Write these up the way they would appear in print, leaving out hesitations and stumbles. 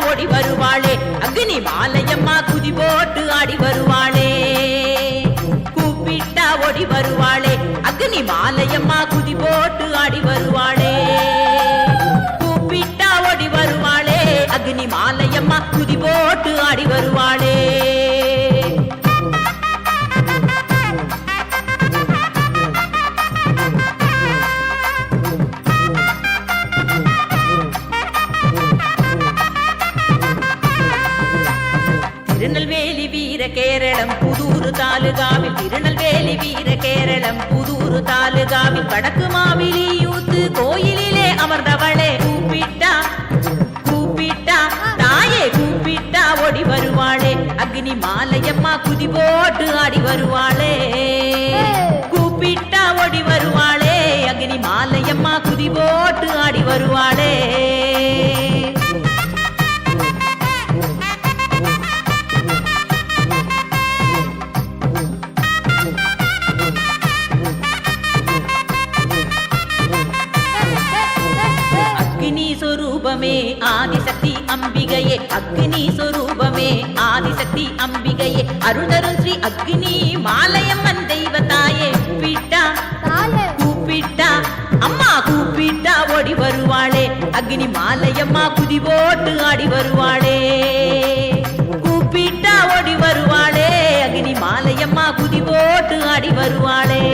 ஓடி வருவாளே அக்னி மாலையம்மா குதி போட்டு ஆடி வருவாளே கூப்பிட்டா ஓடி வருவாளே அக்னி மாலையம்மா குதி போட்டு ஆடி வருவாளே கூப்பிட்டா ஓடி வருவாளே அக்னி மாலையம்மா குதி போட்டு ஆடி வருவாளே திருநெல்வேலி வீர கேரளம் புதூர் தாலுகாவில் திருநெல்வேலி வீர கேரளம் புதூர் தாலுகாவில் வடக்கு மாவிலியூத்து கோயிலிலே அமர்ந்தவளே கூப்பிட்டா கூப்பிட்டா தாயே கூப்பிட்டா ஓடி வருவாளே அக்னி மாலையம்மா குதி போட்டு ஆடி வருவாளே கூப்பிட்டா ஓடி வருவாளே அக்னி மாலையம்மா குதி போட்டு ஆடி வருவாளே ஆதிசக்தி அம்பிகையே அக்னி சொரூபமே ஆதிசக்தி அம்பிகையே அருள்தரும் ஸ்ரீ அக்னி மாலையம்மன் தெய்வத்தாயே கூப்பிட்டா கூப்பிட்டா அம்மா கூப்பிட்டா ஓடி வருவாளே அக்னி மாலையம்மா குதி போட்டு ஆடி வருவாளே கூப்பிட்டா ஓடி வருவாளே அக்னி மாலையம்மா குதி போட்டு ஆடி வருவாளே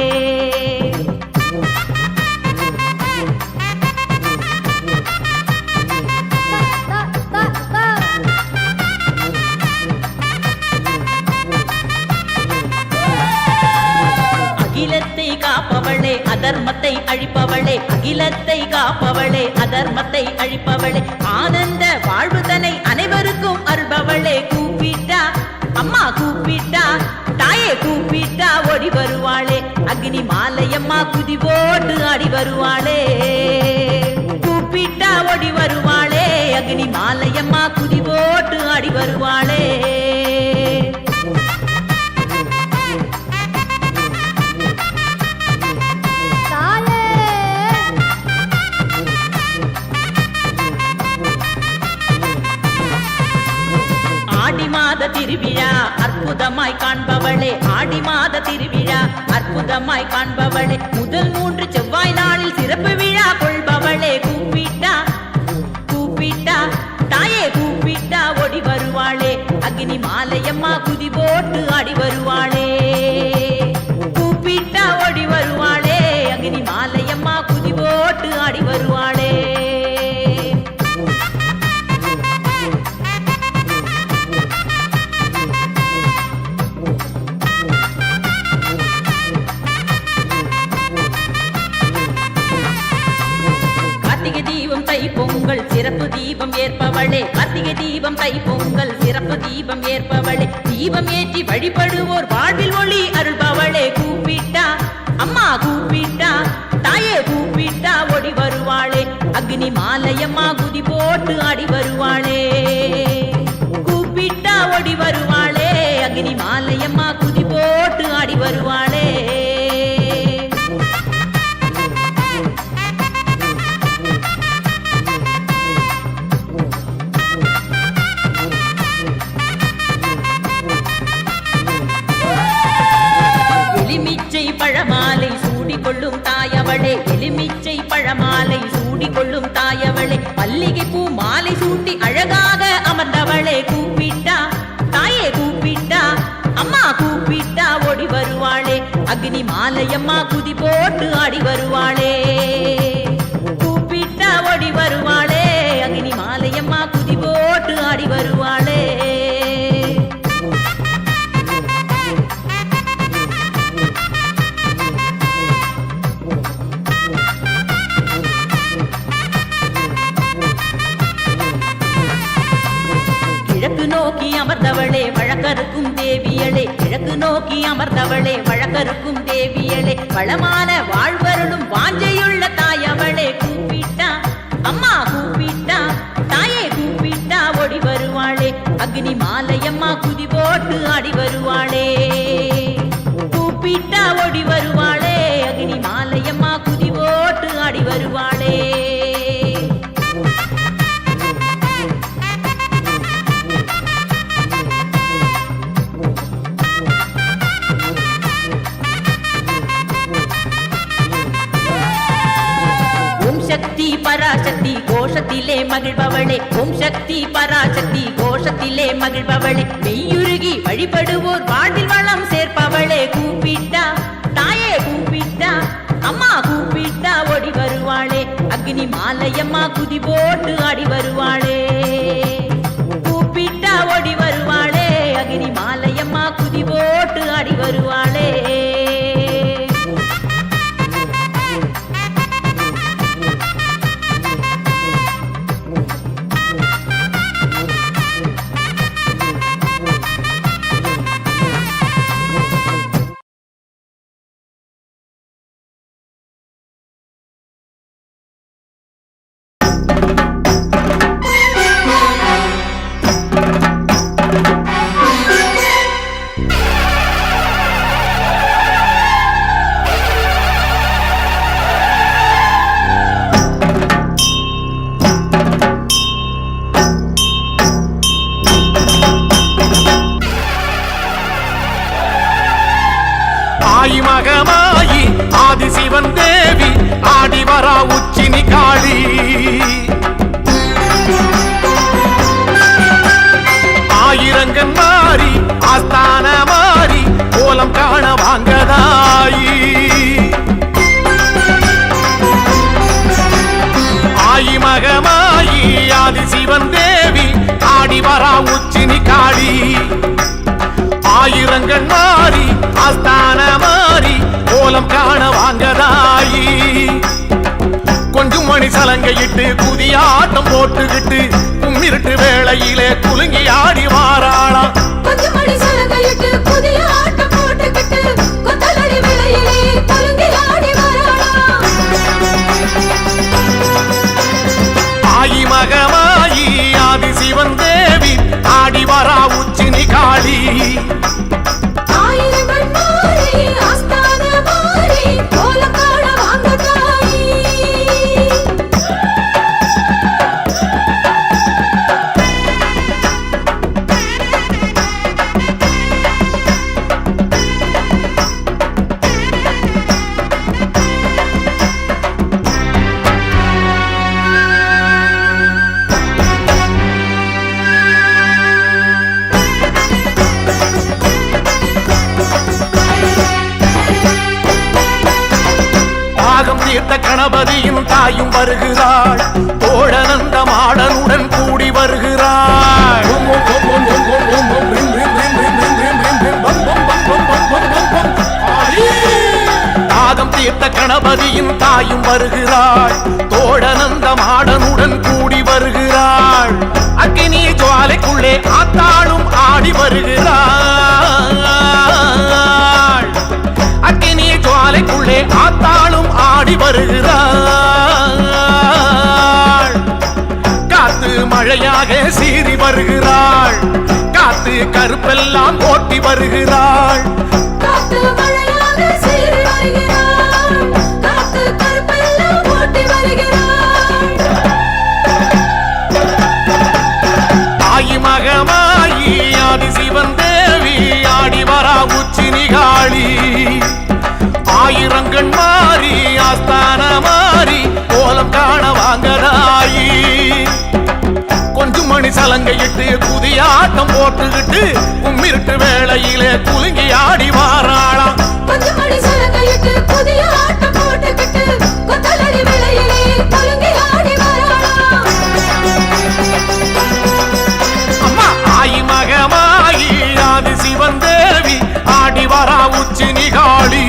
காப்பவளே அதர்மத்தை அழிப்பவளே அகிலத்தை காப்பவளே அதர்மத்தை அழிப்பவளே ஆனந்த வாழ்வுதனை அனைவருக்கும் அருள்பவளே கூப்பிட்டா அம்மா கூப்பிட்டா தாயே கூப்பிட்டா ஓடி வருவாளே அக்னி மாலையம்மா குதி போட்டு ஆடி வருவாளே கூப்பிட்டா ஓடி வருவாளே அக்னி மாலையம்மா குதி போட்டு ஆடி வருவாளே திருவிழா அற்புதமாய் காண்பவளே ஆடி மாத திருவிழா அற்புதமாய் காண்பவளே முதல் 3 செவ்வாய் நாளில் சிறப்பு விழா கொள்பவளே கூப்பிட்டா கூப்பிட்டா தாயே கூப்பிட்டா ஓடி வருவாளே அக்னி மாலையம்மா குதி போட்டு ஆடி வருவாளே கூப்பிட்டா ஓடி வருவாளே அக்னி மாலையம்மா குதி போட்டு ஆடி வருவாளே பொங்கல் சிறப்பு தீபம் ஏற்பவளே கார்த்திகை தீபம் தை பொங்கல் சிறப்பு தீபம் ஏற்பவளே தீபம் ஏற்றி வழிபடுவோர் வாழ்வில் ஒளி அருள்பவளே கூப்பிட்டா அம்மா கூப்பிட்டா தாயே கூப்பிட்டா ஓடி வருவாளே அக்னி மாலையம்மா குதி போட்டு ஆடி வருவாளே கூப்பிட்டா ஓடி வருவாளே அக்னி மாலையம்மா குதி போட்டு ஆடி வருவாளே பழமாலை சூடிக்கொள்ளும் தாயவளே எலுமிச்சை பழமாலை சூடிக்கொள்ளும் தாயவளே மல்லிகை பூ மாலை சூட்டி அழகாக அமர்ந்தவளே கூப்பிட்டா தாயே கூப்பிட்டா அம்மா கூப்பிட்டா ஓடி வருவாளே அக்னி மாலையம்மா குதி போட்டு ஆடி வருவாளே கூப்பிட்டா ஓடி வருவாளே அக்னி மாலையம்மா குதி போட்டு ஆடி வருவாளே கிழக்கு நோக்கி அமர்ந்தவளே வழக்கருக்கும் தேவியளே கிழக்கு நோக்கி அமர்ந்தவளே வழக்கருக்கும் தேவியளே வளமான வாழ்வருளும் வாஞ்சையுள்ள தாயவளே கூப்பிட்டா அம்மா கூப்பிட்டா தாயே கூப்பிட்டா ஓடி வருவாளே அக்னி மாலையம்மா குதி போட்டு ஆடி வருவாளே கூப்பிட்டா ஓடி வருவாளே அக்னி மாலையம்மா குதி போட்டு ஆடி வருவாளே பராசக்தி கோஷத்திலே மகிழ்பவளே ஓம் சக்தி பராசக்தி கோஷத்திலே மகிழ்பவளே மெய்யுருகி வழிபடுவோர் வாழ்வில் வளம் சேர்ப்பவளே கூப்பிட்டா தாயே கூப்பிட்டா அம்மா கூப்பிட்டா ஓடி வருவாளே அக்னி மாலையம்மா குதி போட்டு ஆடி வருவாளே கூப்பிட்டா ஓடி வருவாளே அக்னி மாலையம்மா குதி போட்டு ஆடி வருவாளே மகமாயி ஆதிசிவன் தேவி ஆடிவரா உச்சினி காளி ஆயிரங்கன் மாறி ஆஸ்தான மாறி கோலம் காண வாங்கதாயி ஆயி மகமாயி ஆதிசிவன் தேவி ஆடிவரா உச்சினி காளி ஆயிரங்கன் மாறி ஆஸ்தான மாறி கோலம் காண வாங்கதாயி கொஞ்சம் மணி சலங்கையிட்டு புதியாட்டம் போட்டுக்கிட்டு கும்மிருட்டு வேளையிலே குலுங்கி ஆடி வாராளா கொஞ்சம் மணி சலங்கையிட்டு புதியாட்டம் போட்டுக்கிட்டு கொத்தலடி வேளையிலே குலுங்கி ஆடி வாராளா ஆயி மகமாயி ஆதிசிவன் தேவி ஆடி வரா உச்சினி காளி தீர்த்த கணபதியின் தாயும் வருகிறாள் தோழனந்த மாடனுடன் கூடி வருகிறாள் தாகம் தீர்த்த கணபதியின் தாயும் வருகிறாள் தோழனந்த மாடனுடன் கூடி வருகிறாள் அக்கினி ஜுவாலைக்குள்ளே ஆத்தாளும் ஆடி வருகிறாள் அக்கினி ஜுவாலைக்குள்ளே ஆத்தாளும் ஆடி வருகிறாள் காத்து மழையாக சீறி வருகிறாள் காத்து கருப்பெல்லாம் ஓட்டி வருகிறாள் காத்து மழையாக சீறி வருகிறாள் காத்து கருப்பெல்லாம் ஓட்டி வருகிறாள் ஆயி மகமாயி ஆதிசிவன் தேவி ஆடி வரா உச்சினி காளி ஆயிரங்கண் மாறி ஆஸ்தான மாறி கோலம் காண வாங்கதாயி கொஞ்சம் மணி சலங்கையிட்டு புதிய ஆட்டம் போட்டுக்கிட்டு கும்மிருட்டு வேளையிலே குலுங்கி ஆடி வாராளாம் கொஞ்சம் மணி சலங்கையிட்டு புதிய ஆட்டம் போட்டுக்கிட்டு கொத்தலடி வேளையிலே குலுங்கி ஆடி வாராளா அம்மா ஆயி மகமாயி ஆதிசிவன் தேவி ஆடி வரா உச்சினி காளி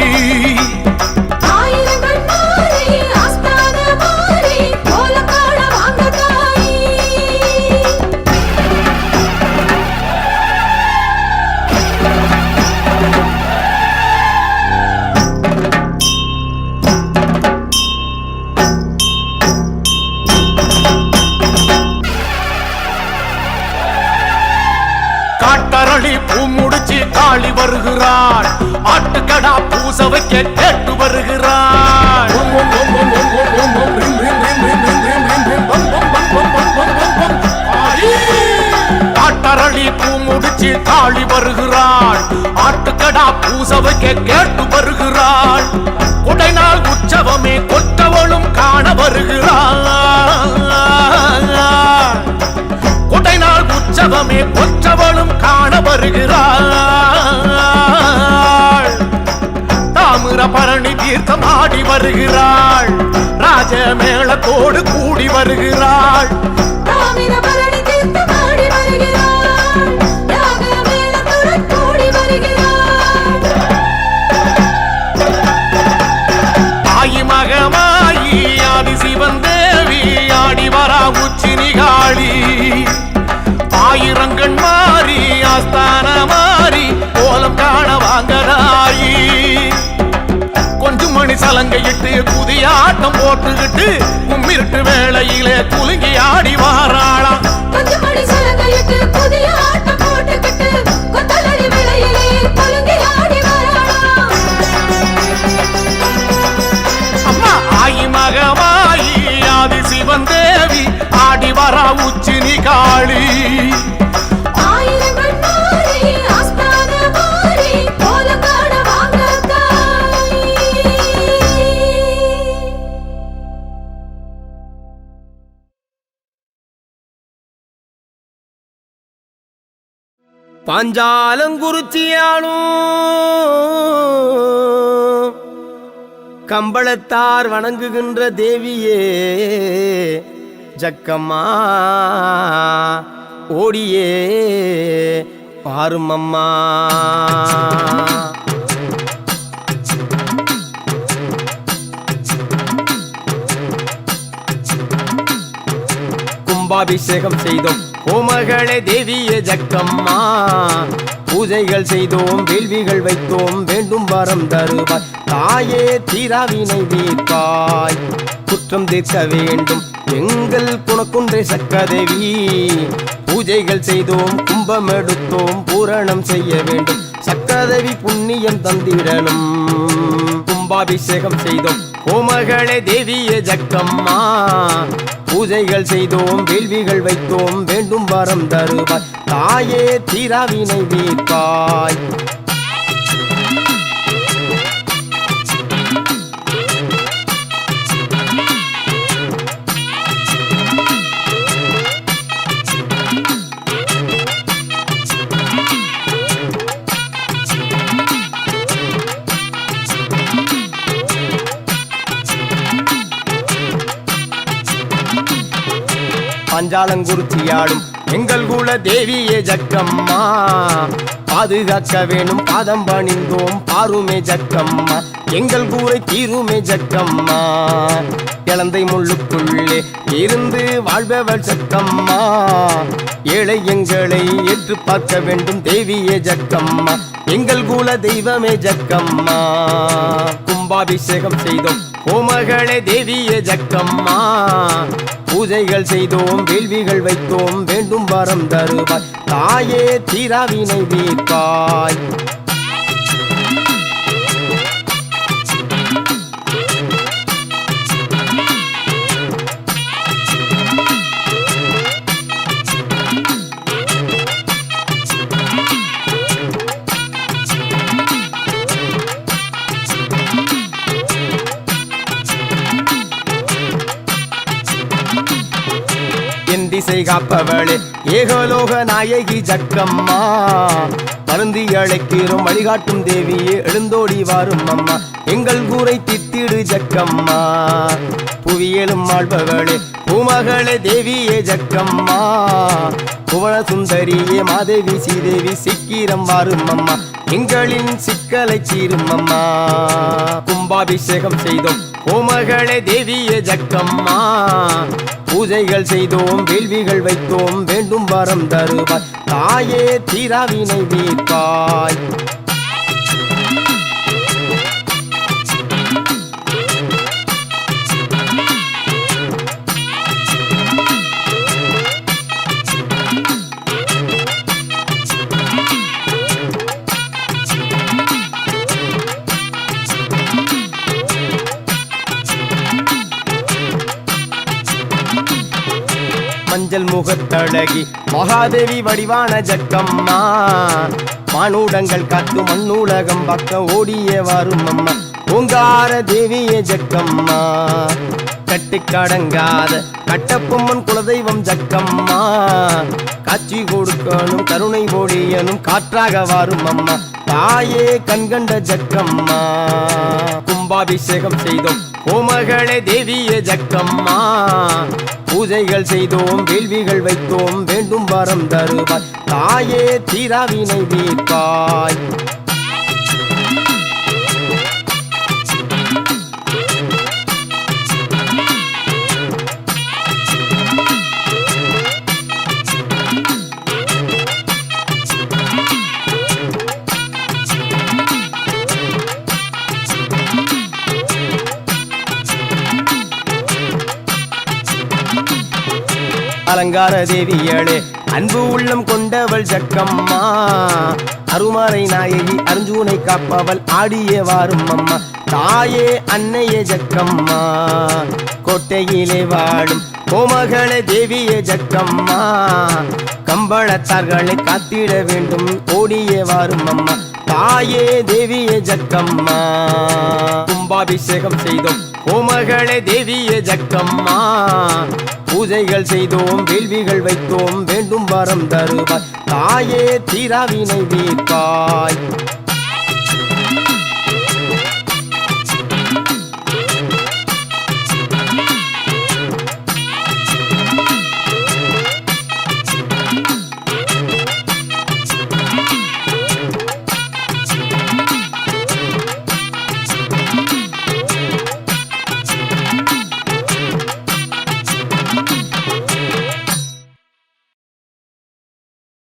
காட்டரளி பூ முடிச்சு காளி வருகிறாள் ஆட்டுக்கடா பூச வைக்க கேட்டு வருகிறாள் காட்டரளி பூ முடிச்சு காளி வருகிறாள் ஆட்டுக்கடா பூச வைக்க கேட்டு வருகிறாள் உடைநாள் உற்சவமே கொற்றவளும் காண வருகிறாள் வருகிறாள் ராஜ மேளத்தோடு கூடி வருகிறாள் தாமிரபரணி தீர்த்தமாடி வருகிறாள் யாக மேளத்துடன் கூடி வருகிறாள் தாயி மகமாயி ஆதி சிவன் தேவி ஆடி வரா உச்சி நிகாளி ஆயிரங்கண் மாறி ஆஸ்தான மாறி கோலம் காண வாங்கதாயி கொஞ்சம் மணி சலங்கையிட்டு புதிய ஆட்டம் போட்டுக்கிட்டு கும்மிருட்டு வேளையிலே குலுங்கி ஆடி வாராளாம் கொஞ்சம் மணி சலங்கையிட்டு புதிய ஆட்டம் போட்டுக்கிட்டு கொத்தலடி வேளையிலே குலுங்கி ஆடி வராளாம் அம்மா ஆயி மகமாயி ஆதி சிவன் தேவி ஆடி வரா உச்சி நிகாளி ஆயிரங்கள் மாறி ஆஸ்தான மாறி கோலம் காண வாங்க பாஞ்சாலங்குறிச்சியாளும் கம்பளத்தார் வணங்குகின்ற தேவியே ஜக்கம்மா ஓடியே பாருமம்மா கும்பாபிஷேகம் செய்தோம் கோமகளே தேவியே ஜக்கம்மா பூஜைகள் செய்தோம் வேள்விகள் வைத்தோம் வேண்டும் வரம் தருவாய் தாயே தீராவினை தீர்ப்பாய் குற்றம் தீர்க்க வேண்டும் எங்கள் குணக்குன்றே சக்கதேவி பூஜைகள் செய்தோம் கும்பம் எடுத்தோம் பூரணம் செய்ய வேண்டும் சக்கதேவி புண்ணியம் தந்திடணும் கும்பாபிஷேகம் செய்தோம் கோமகளே தேவியே ஜக்கம்மா பூஜைகள் செய்தோம் வேள்விகள் வைத்தோம் வேண்டும் வரம் தருவாய் தாயே தீராவினை தீர்ப்பாய் பாஞ்சாலங்குறிச்சியாடும் எங்கள் குல தேவியே ஜக்கம்மா பாதுகாக்க வேணும் பாதம் பணிந்தோம் பாருமே ஜக்கம்மா எங்கள் கூரை தீருமே ஜக்கம்மா இளந்தை முள்ளுக்குள்ளே இருந்து வாழ்பவள் ஜக்கம்மா ஏழை எங்களை ஏற்று பார்க்க வேண்டும் தேவியே ஜக்கம்மா எங்கள் குல தெய்வமே ஜக்கம்மா கும்பாபிஷேகம் செய்தோம் கோமகளே தேவியே ஜக்கம்மா பூஜைகள் செய்தோம் வேள்விகள் வைத்தோம் வேண்டும் வரம் தருவாய் தாயே தீராவினை தீர்ப்பாய் திசை காப்பவளே ஏகலோக நாயகி ஜக்கம்மா மருந்தி அழைக்கிறோம் வழிகாட்டும் தேவியே எழுந்தோடி வாரும் அம்மா எங்கள் கூரை தித்திடு ஜக்கம்மா புவியலும் ஆள்பவளே பூமகளே தேவியே ஜக்கம்மா புவன சுந்தரியே மாதேவி ஸ்ரீதேவி சீக்கிரம் வாரும் அம்மா எங்களின் சிக்கலை தீரும் அம்மா கும்பாபிஷேகம் செய்தோம் கோமகளே தேவியே ஜக்கம்மா பூஜைகள் செய்தோம் வேள்விகள் வைத்தோம் வேண்டும் வரம் தருவாய் தாயே தீராவினை தீர்ப்பாய் மஞ்சள் முகத்தழகி மகாதேவி வடிவான ஜக்கம்மா மானூடங்கள் காத்து மண்ணூலகம் பக்க ஓடிய வரும் அம்மா ஓங்கார தேவியே ஜக்கம்மா கட்டுக்கடங்காத கட்டப்பொம்மன் குலதெய்வம் ஜக்கம்மா காட்சி கொடுக்கணும் கருணை ஓடியனும் காற்றாக வரும் அம்மா தாயே கண்கண்ட ஜக்கம்மா கும்பாபிஷேகம் செய்தோம் கோமகளே தேவியே ஜக்கம்மா பூஜைகள் செய்தோம் வேள்விகள் வைத்தோம் வேண்டும் வரம் தருவாய் தாயே தீராவினை தீர்ப்பாய் அலங்கார தேவியளே அன்பு உள்ளம் கொண்டவள் ஜக்கம்மா அருமறை நாயகி அர்ஜுனை காப்பவள் ஆடியே வாரும் அம்மா தாயே அன்னையே ஜக்கம்மா கோட்டையிலே வாழும் கோமகளே தேவியே ஜக்கம்மா கம்பளத்தார்களை காத்திட வேண்டும் ஓடியே வாரும் அம்மா தாயே தேவியே ஜக்கம்மா கும்பாபிஷேகம் செய்தோம் கோமகளே தேவியே ஜக்கம்மா பூஜைகள் செய்தோம் வேள்விகள் வைத்தோம் வேண்டும் வரம் தருவாய் தாயே தீராவினை தீர்ப்பாய்